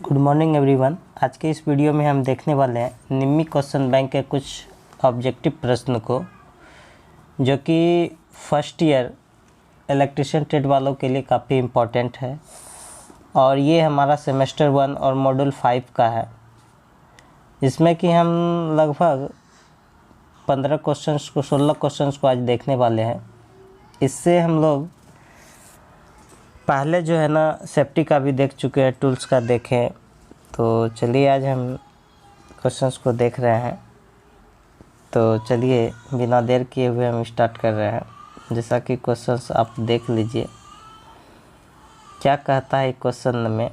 Good morning everyone. आज के इस वीडियो में हम देखने वाले हैं निम्मी क्वेश्चन बैंक के कुछ ऑब्जेक्टिव प्रश्न को, जो कि फर्स्ट ईयर इलेक्ट्रिशियन ट्रेड वालों के लिए काफ़ी इम्पोर्टेंट है और ये हमारा सेमेस्टर 1 और मॉड्यूल 5 का है। इसमें कि हम लगभग 15 क्वेश्चंस को 16 क्वेश्चंस को आज देखने वाले हैं। इससे हम लोग पहले जो है ना सेफ्टी का भी देख चुके हैं, टूल्स का देखें। तो चलिए आज हम क्वेश्चंस को देख रहे हैं। तो चलिए बिना देर किए हुए हम स्टार्ट कर रहे हैं। जैसा कि क्वेश्चंस आप देख लीजिए, क्या कहता है क्वेश्चन में।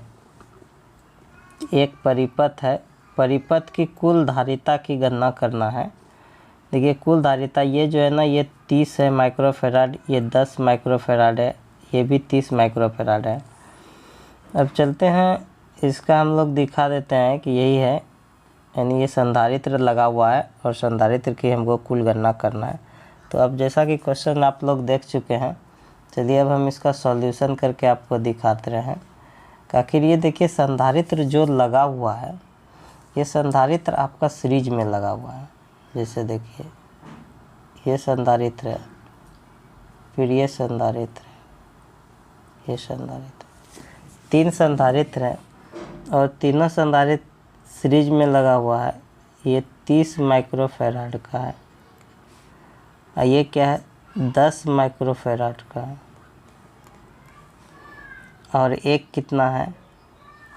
एक परिपथ है, परिपथ की कुल धारिता की गणना करना है। देखिए कुल धारिता ये जो है ना, ये 30 है माइक्रोफेराड, ये 10 माइक्रोफेराड है, ये भी 30 माइक्रोफेराड है। अब चलते हैं, इसका हम लोग दिखा देते हैं कि यही है, यानी ये संधारित्र लगा हुआ है और संधारित्र की हमको कुल गणना करना है। तो अब जैसा कि क्वेश्चन आप लोग देख चुके हैं, चलिए अब हम इसका सॉल्यूशन करके आपको दिखाते रहे हैं। आखिर ये देखिए संधारित्र जो लगा हुआ है, ये संधारित्र आपका सीरीज में लगा हुआ है। जैसे देखिए ये संधारित्र है, फिर ये संधारित्र है, ये संधारित्र, 3 संधारित्र हैं और तीनों संधारित्र सीरीज में लगा हुआ है। ये 30 माइक्रोफेराड का है और ये क्या है 10 माइक्रोफेराड का है, और एक कितना है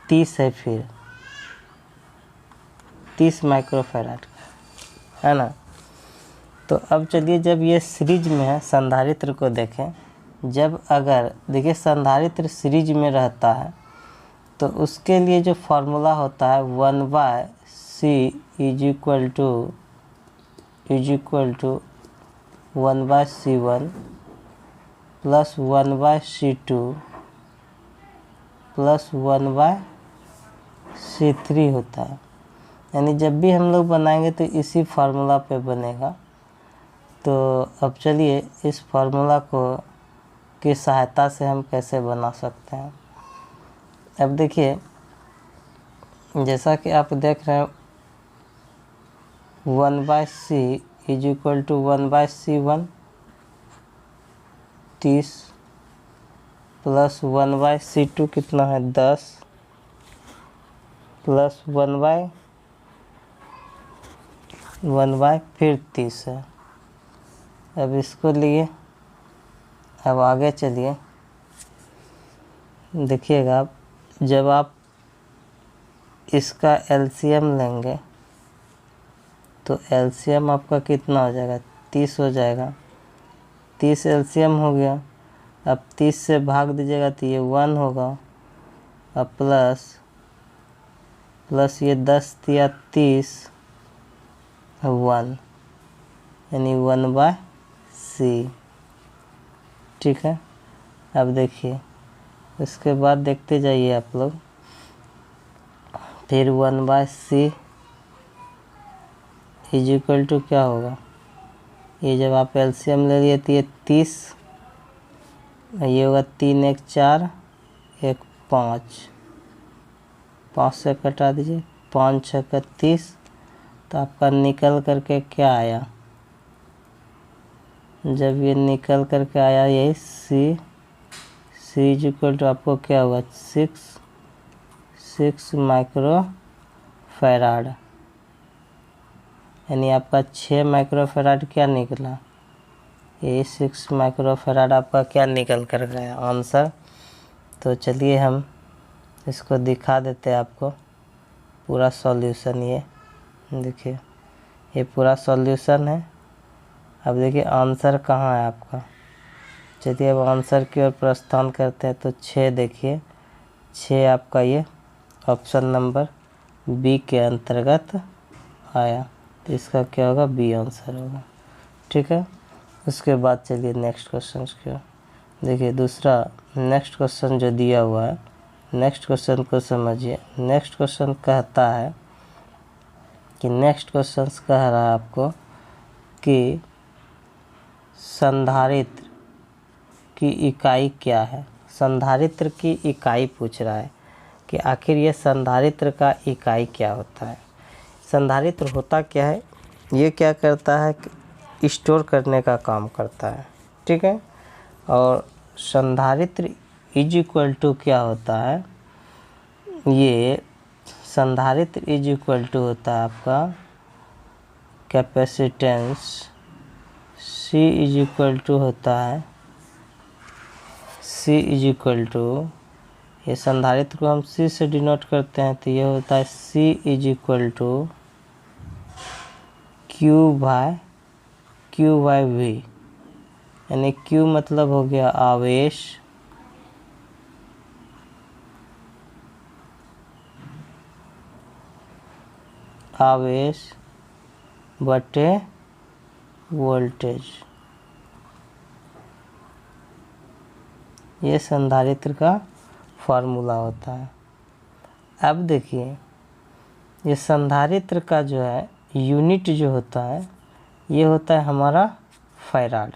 30 है, फिर 30 माइक्रोफेराड का है ना। तो अब चलिए जब ये सीरीज में है, संधारित्र को देखें। जब अगर देखिए संधारित्र सीरीज में रहता है तो उसके लिए जो फार्मूला होता है 1/c is equal to 1/c1 plus 1/c2 plus 1/c3 होता है। यानी जब भी हम लोग बनाएंगे तो इसी फार्मूला पे बनेगा। तो अब चलिए इस फार्मूला को की सहायता से हम कैसे बना सकते हैं। अब देखिए जैसा कि आप देख रहे हैं 1/c is equal to 1/c1 30 plus 1/c2 कितना है 10 प्लस 1/1 फिर 30 है। अब इसको लिए अब आगे चलिए, देखिएगा आप जब आप इसका एलसीएम लेंगे तो एलसीएम आपका कितना हो जाएगा 30 हो जाएगा। 30 एलसीएम हो गया। अब 30 से भाग दीजिएगा तो ये 1 होगा। अब प्लस ये 10 दिया 30 1, यानी 1/c। ठीक है। अब देखिए उसके बाद देखते जाइए आप लोग, फिर 1/c इज इक्वल टू क्या होगा। ये जब आप एलसीएम ले लिए तो ये 30, ये होगा 3 1 4 1 5, 5 से कटा दीजिए, 5 6 30। तो आपका निकल करके क्या आया, जब ये निकल करके आया यही सी इज इक्वल टू आपको क्या हुआ 6 माइक्रोफेराड, यानी आपका 6 माइक्रोफेराड क्या निकला, ये 6 माइक्रोफेराड आपका क्या निकल कर गया आंसर। तो चलिए हम इसको दिखा देते हैं आपको पूरा सॉल्यूशन। ये देखिए ये पूरा सॉल्यूशन है। अब देखिए आंसर कहाँ है आपका। चलिए अब आंसर की ओर प्रस्थान करते हैं। तो 6 देखिए 6 आपका ये ऑप्शन नंबर बी के अंतर्गत आया। तो इसका क्या होगा बी आंसर होगा। ठीक है। उसके बाद चलिए नेक्स्ट क्वेश्चन की ओर देखिए। दूसरा नेक्स्ट क्वेश्चन जो दिया हुआ है, नेक्स्ट क्वेश्चन को समझिए। नेक्स्ट क्वेश्चन कहता है कि नेक्स्ट क्वेश्चन कह रहा है आपको कि संधारित्र की इकाई क्या है। संधारित्र की इकाई पूछ रहा है कि आखिर ये संधारित्र का इकाई क्या होता है। संधारित्र होता क्या है, ये क्या करता है कि स्टोर करने का काम करता है, ठीक है। और संधारित्र इज इक्वल टू क्या होता है, ये संधारित्र इज इक्वल टू होता है आपका capacitance, C is equal to होता है, सी इज इक्वल टू, ये संधारित्र को हम सी से डिनोट करते हैं, तो ये होता है C is equal to Q by V, यानी क्यू मतलब हो गया आवेश, बटे वोल्टेज। ये संधारित्र का फार्मूला होता है। अब देखिए ये संधारित्र का जो है यूनिट जो होता है, ये होता है हमारा फैराड।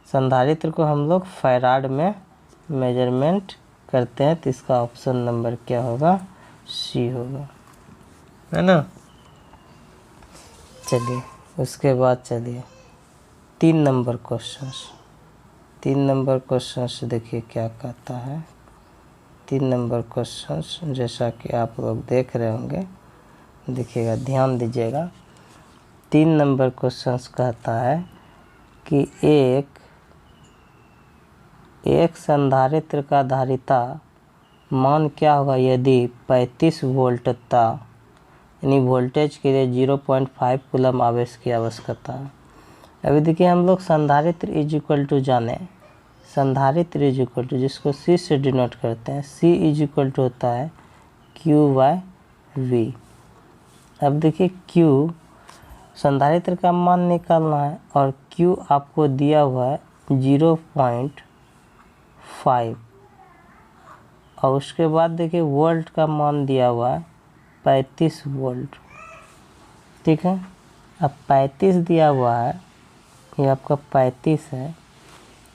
संधारित्र को हम लोग फैराड में मेजरमेंट करते हैं, तो इसका ऑप्शन नंबर क्या होगा, सी होगा, है ना। चलिए उसके बाद चलिए 3 नंबर क्वेश्चंस देखिए क्या कहता है। 3 नंबर क्वेश्चंस जैसा कि आप लोग देख रहे होंगे, देखिएगा, ध्यान दीजिएगा। 3 नंबर क्वेश्चंस कहता है कि एक संधारित्र का धारिता मान क्या होगा यदि 35 वोल्ट था, यानी वोल्टेज के लिए 0.5 कूलम आवेश की आवश्यकता है। अभी देखिए हम लोग संधारित्र इज इक्वल टू जाने, संधारित्र इज इक्वल टू जिसको सी से डिनोट करते हैं, सी इज इक्वल टू होता है क्यू बाय वी। अब देखिए क्यू संधारित्र का मान निकालना है और क्यू आपको दिया हुआ है 0.5, और उसके बाद देखिए वोल्ट का मान दिया हुआ है 35 वोल्ट, ठीक है। अब 35 दिया हुआ है, ये आपका 35 है,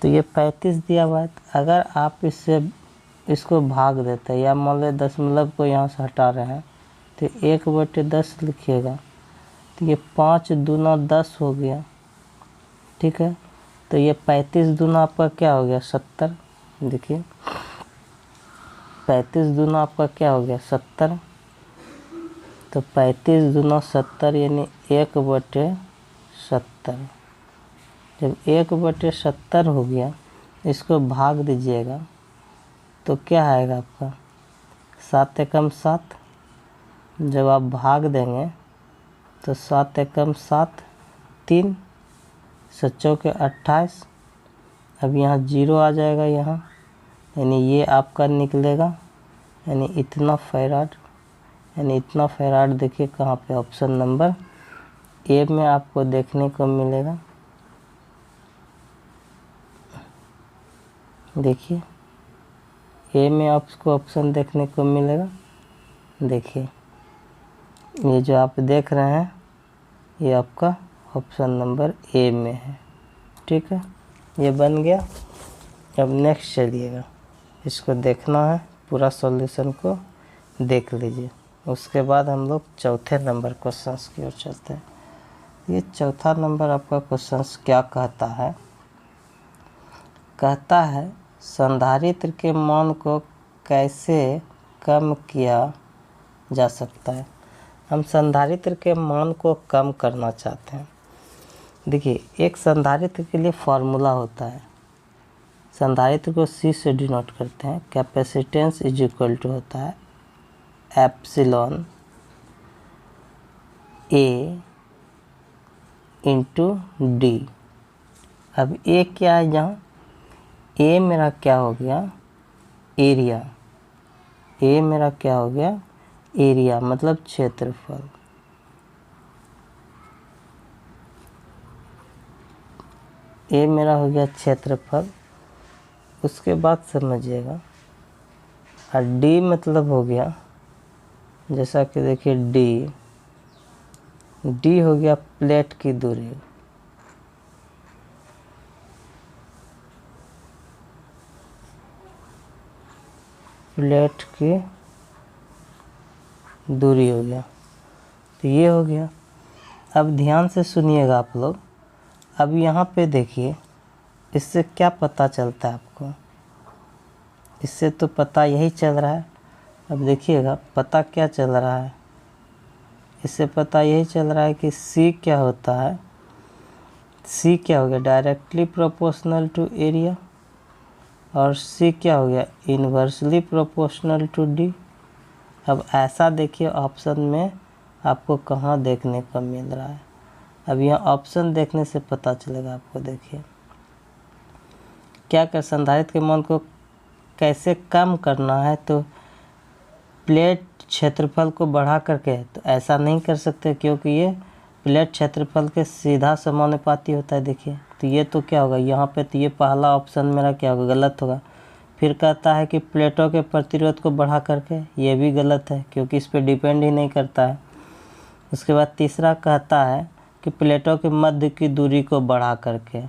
तो ये 35 दिया हुआ है, तो अगर आप इसको भाग देते हैं, या मान लो दशमलव को यहाँ से हटा रहे हैं, तो 1/10 लिखिएगा, तो ये 5 दूना 10 हो गया, ठीक है। तो ये 35 दूना आपका क्या हो गया, 70। देखिए 35 दूना आपका क्या हो गया, 70। तो 35 दूना 70 यानी 1/70। जब 1/70 हो गया, इसको भाग दीजिएगा तो क्या आएगा आपका, 7 एकम 7। जब आप भाग देंगे तो 7 एकम 7, 3, 7 के 28। अब यहाँ 0 आ जाएगा यहाँ, यानी ये आपका निकलेगा, यानी इतना फैराड, यानी इतना फैराड देखिए कहाँ पे, ऑप्शन नंबर ए में आपको देखने को मिलेगा। देखिए ए में आपको ऑप्शन देखने को मिलेगा। देखिए ये जो आप देख रहे हैं, ये आपका ऑप्शन नंबर ए में है, ठीक है। ये बन गया। अब नेक्स्ट चलिएगा, इसको देखना है, पूरा सॉल्यूशन को देख लीजिए। उसके बाद हम लोग चौथे नंबर क्वेश्चंस की ओर चलते हैं। ये चौथा नंबर आपका क्वेश्चंस क्या कहता है, कहता है संधारित्र के मान को कैसे कम किया जा सकता है। हम संधारित्र के मान को कम करना चाहते हैं। देखिए एक संधारित्र के लिए फार्मूला होता है, संधारित्र को सी से डिनोट करते हैं, कैपेसिटेंस इज इक्वल टू होता है एप्सिलॉन ए इंटू डी। अब ए क्या है, यहाँ ए मेरा क्या हो गया, एरिया, ए मेरा क्या हो गया, एरिया मतलब क्षेत्रफल। ए मेरा हो गया क्षेत्रफल। उसके बाद समझिएगा, और डी मतलब हो गया, जैसा कि देखिए डी हो गया प्लेट की दूरी, प्लेट की दूरी हो गया। तो ये हो गया। अब ध्यान से सुनिएगा आप लोग। अब यहाँ पे देखिए, इससे क्या पता चलता है आपको? इससे तो पता यही चल रहा है। अब देखिएगा पता क्या चल रहा है। इससे पता यही चल रहा है कि C क्या होता है। C क्या हो गया? Directly proportional to area. और C क्या हो गया? Inversely proportional to D। अब ऐसा देखिए ऑप्शन में आपको कहाँ देखने को मिल रहा है। अब यहाँ ऑप्शन देखने से पता चलेगा आपको। देखिए क्या कर, संधारित्र के मान को कैसे कम करना है, तो प्लेट क्षेत्रफल को बढ़ा करके। तो ऐसा नहीं कर सकते क्योंकि ये प्लेट क्षेत्रफल के सीधा समानुपाती होता है। देखिए तो ये तो क्या होगा यहाँ पे, तो ये पहला ऑप्शन मेरा क्या होगा? गलत होगा। फिर कहता है कि प्लेटों के प्रतिरोध को बढ़ा करके, ये भी गलत है क्योंकि इस पर डिपेंड ही नहीं करता है। उसके बाद तीसरा कहता है कि प्लेटों के मध्य की दूरी को बढ़ा करके।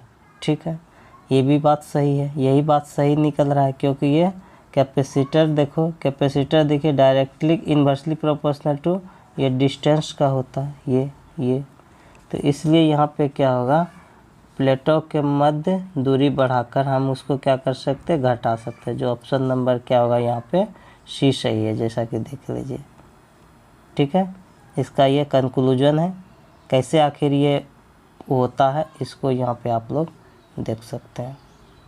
ठीक है, ये भी बात सही है, यही बात सही निकल रहा है क्योंकि ये कैपेसिटर, देखो कैपेसिटर देखिए डायरेक्टली इन्वर्सली प्रोपोर्शनल टू ये डिस्टेंस का होता है ये। तो इसलिए यहाँ पे क्या होगा? प्लेटों के मध्य दूरी बढ़ाकर हम उसको क्या कर सकते हैं? घटा सकते हैं। जो ऑप्शन नंबर क्या होगा यहाँ पे? C सही है, जैसा कि देख लीजिए। ठीक है, इसका ये कंक्लूजन है। कैसे आखिर ये होता है इसको यहाँ पे आप लोग देख सकते हैं।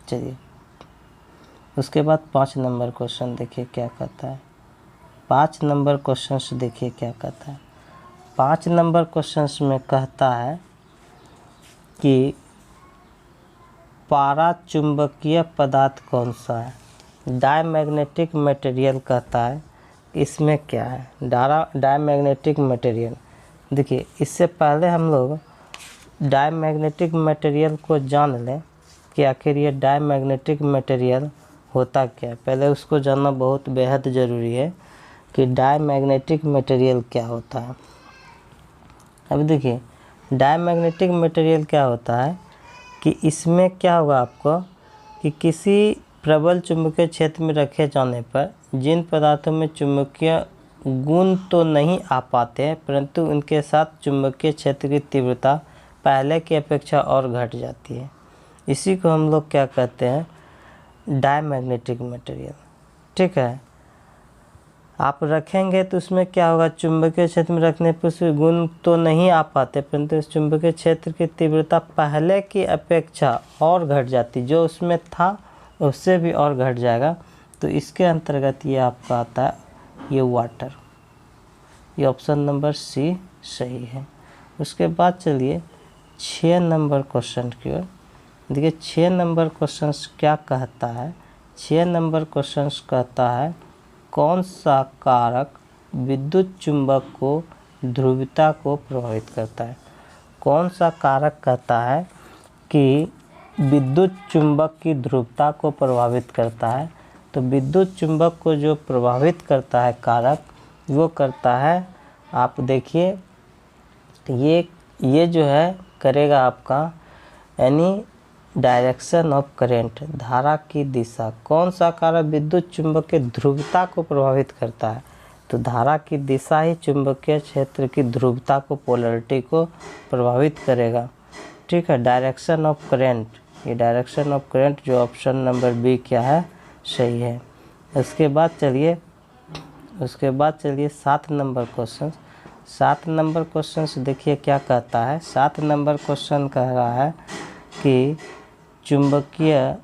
चलिए उसके बाद 5 नंबर क्वेश्चन देखिए क्या कहता है। 5 नंबर क्वेश्चन देखिए क्या कहता है। 5 नंबर क्वेश्चन में कहता है कि पाराचुंबकीय पदार्थ कौन सा है? डायमैग्नेटिक मटेरियल कहता है। इसमें क्या है? Diamagnetic material. देखिए इससे पहले हम लोग डायमैग्नेटिक मटेरियल को जान लें कि आखिर ये डायमैग्नेटिक मटेरियल होता क्या है। पहले उसको जानना बहुत बेहद ज़रूरी है कि डायमैग्नेटिक मटेरियल क्या होता है। अब देखिए डायमैग्नेटिक मटेरियल क्या होता है कि इसमें क्या होगा आपको कि किसी प्रबल चुंबकीय क्षेत्र में रखे जाने पर जिन पदार्थों में चुंबकीय गुण तो नहीं आ पाते परंतु उनके साथ चुंबकीय क्षेत्र की तीव्रता पहले की अपेक्षा और घट जाती है, इसी को हम लोग क्या कहते हैं? Diamagnetic material. ठीक है, आप रखेंगे तो उसमें क्या होगा? चुंबकीय क्षेत्र में रखने पर उसके गुण तो नहीं आ पाते परंतु उस चुंबकीय क्षेत्र की तीव्रता पहले की अपेक्षा और घट जाती, जो उसमें था उससे भी और घट जाएगा। तो इसके अंतर्गत ये आपका आता है ये वाटर। ये ऑप्शन नंबर C सही है। उसके बाद चलिए 6 नंबर क्वेश्चन की ओर। देखिए 6 नंबर क्वेश्चन क्या कहता है? 6 नंबर क्वेश्चन कहता है कौन सा कारक विद्युत चुंबक को ध्रुवीयता को प्रभावित करता है? कौन सा कारक कहता है कि विद्युत चुंबक की ध्रुवता को प्रभावित करता है? तो विद्युत चुंबक को जो प्रभावित करता है कारक, वो करता है, आप देखिए ये जो है करेगा आपका यानी डायरेक्शन ऑफ करेंट, धारा की दिशा। कौन सा कारक विद्युत चुंबक के ध्रुवता को प्रभावित करता है? तो धारा की दिशा ही चुंबकीय क्षेत्र की ध्रुवता को, पोलैरिटी को प्रभावित करेगा। ठीक है, डायरेक्शन ऑफ करेंट। ये डायरेक्शन ऑफ करेंट जो ऑप्शन नंबर B क्या है? सही है। उसके बाद चलिए 7 नंबर क्वेश्चन। 7 नंबर क्वेश्चन देखिए क्या कहता है। 7 नंबर क्वेश्चन कह रहा है कि चुंबकीय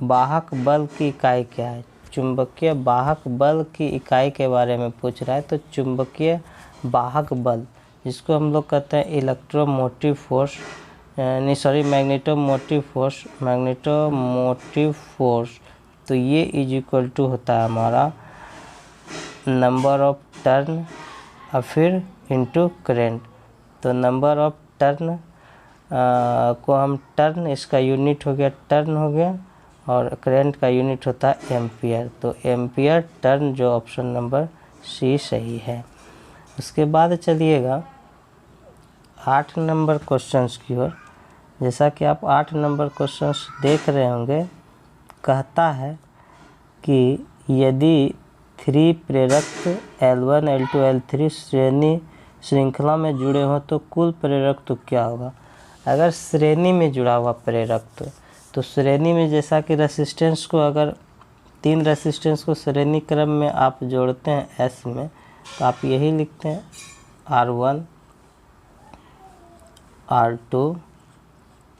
वाहक बल की इकाई क्या है? चुंबकीय वाहक बल की इकाई के बारे में पूछ रहा है। तो चुंबकीय वाहक बल, जिसको हम लोग कहते हैं इलेक्ट्रोमोटिव फोर्स, मैग्नेटोमोटिव फोर्स। तो ये इज इक्वल टू होता है हमारा नंबर ऑफ टर्न और फिर इनटू करेंट। तो नंबर ऑफ टर्न को हम टर्न, इसका यूनिट हो गया टर्न हो गया, और करंट का यूनिट होता है एम्पियर। तो एम्पियर टर्न जो ऑप्शन नंबर C सही है। उसके बाद चलिएगा 8 नंबर क्वेश्चंस की ओर। जैसा कि आप 8 नंबर क्वेश्चंस देख रहे होंगे, कहता है कि यदि 3 प्रेरक L1, L2, L3 श्रृंखला में जुड़े हों तो कुल प्रेरक क्या होगा। अगर श्रेणी में जुड़ा हुआ प्रेरक तो श्रेणी में जैसा कि रेसिस्टेंस को, अगर 3 रेसिस्टेंस को श्रेणी क्रम में आप जोड़ते हैं S में, तो आप यही लिखते हैं R1 R2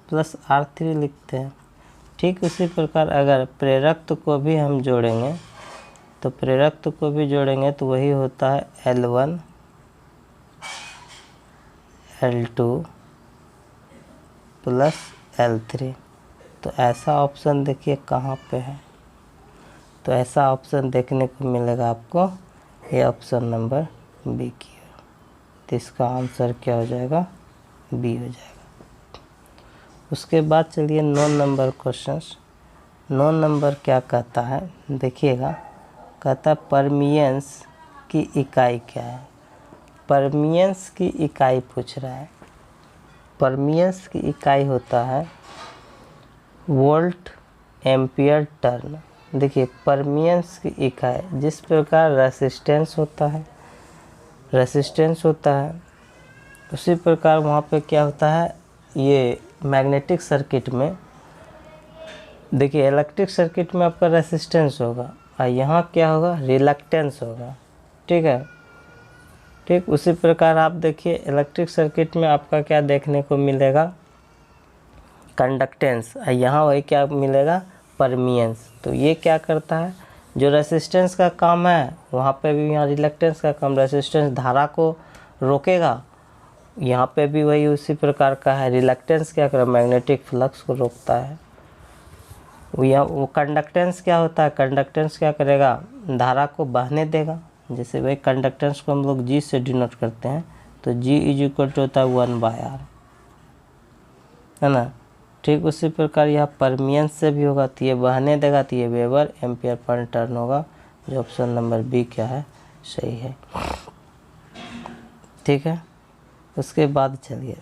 प्लस R3 लिखते हैं। ठीक उसी प्रकार अगर प्रेरक को भी हम जोड़ेंगे तो प्रेरक को भी जोड़ेंगे तो वही होता है L1 L2 प्लस L3। तो ऐसा ऑप्शन देखिए कहाँ पे है, तो ऐसा ऑप्शन देखने को मिलेगा आपको, ये ऑप्शन नंबर बी की है। तो इसका आंसर क्या हो जाएगा, बी हो जाएगा। उसके बाद चलिए 9 नंबर क्वेश्चंस। 9 नंबर क्या कहता है देखिएगा, कहता है परमियंस की इकाई क्या है। परमियंस की इकाई पूछ रहा है। परमियंस की इकाई होता है वोल्ट एम्पियर टर्न। देखिए परमियंस की इकाई, जिस प्रकार रेसिस्टेंस होता है उसी प्रकार वहाँ पे क्या होता है, ये मैग्नेटिक सर्किट में देखिए इलेक्ट्रिक सर्किट में आपका रेसिस्टेंस होगा और यहाँ क्या होगा, रिलक्टेंस होगा। ठीक है, ठीक उसी प्रकार आप देखिए इलेक्ट्रिक सर्किट में आपका क्या देखने को मिलेगा, कंडक्टेंस, और यहाँ वही क्या मिलेगा, परमियंस। तो ये क्या करता है, जो रेसिस्टेंस का काम है वहाँ पे भी यहाँ रिलक्टेंस का काम, रेसिस्टेंस धारा को रोकेगा, यहाँ पे भी वही उसी प्रकार का है। रिलक्टेंस क्या कर, मैग्नेटिक फ्लक्स को रोकता है। वो कंडक्टेंस क्या होता है, कंडक्टेंस क्या करेगा, धारा को बहने देगा। जैसे वही कंडक्टेंस को हम लोग जी से डिनोट करते हैं, तो जी इज इक्वल टू होता है 1/r, है ना। ठीक उसी प्रकार यहाँ परमियंस से भी होगा, तो ये बहने देगा, तो ये वेबर एम्पियर पर टर्न होगा, जो ऑप्शन नंबर बी क्या है, सही है। ठीक है, उसके बाद चलिए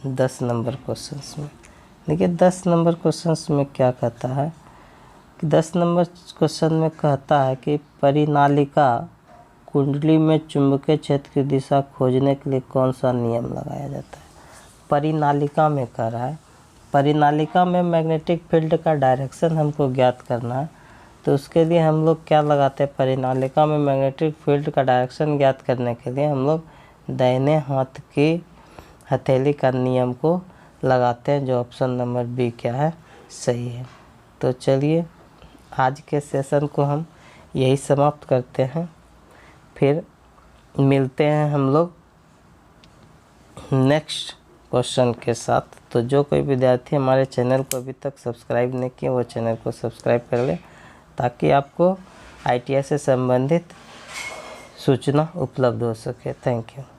10 नंबर क्वेश्चंस में। देखिए 10 नंबर क्वेश्चंस में क्या कहता है कि 10 नंबर क्वेश्चन में कहता है कि परिनालिका कुंडली में चुंबकीय क्षेत्र की दिशा खोजने के लिए कौन सा नियम लगाया जाता है। परिनालिका में कह रहा है, परिनालिका में मैग्नेटिक फील्ड का डायरेक्शन हमको ज्ञात करना है, तो उसके लिए हम लोग क्या लगाते हैं, परिनालिका में मैग्नेटिक फील्ड का डायरेक्शन ज्ञात करने के लिए हम लोग दाहिने हाथ की हथेली का नियम को लगाते हैं, जो ऑप्शन नंबर बी क्या है, सही है। तो चलिए आज के सेशन को हम यही समाप्त करते हैं, फिर मिलते हैं हम लोग नेक्स्ट क्वेश्चन के साथ। तो जो कोई विद्यार्थी हमारे चैनल को अभी तक सब्सक्राइब नहीं किया वो चैनल को सब्सक्राइब कर ले, ताकि आपको ITI से संबंधित सूचना उपलब्ध हो सके। Thank you.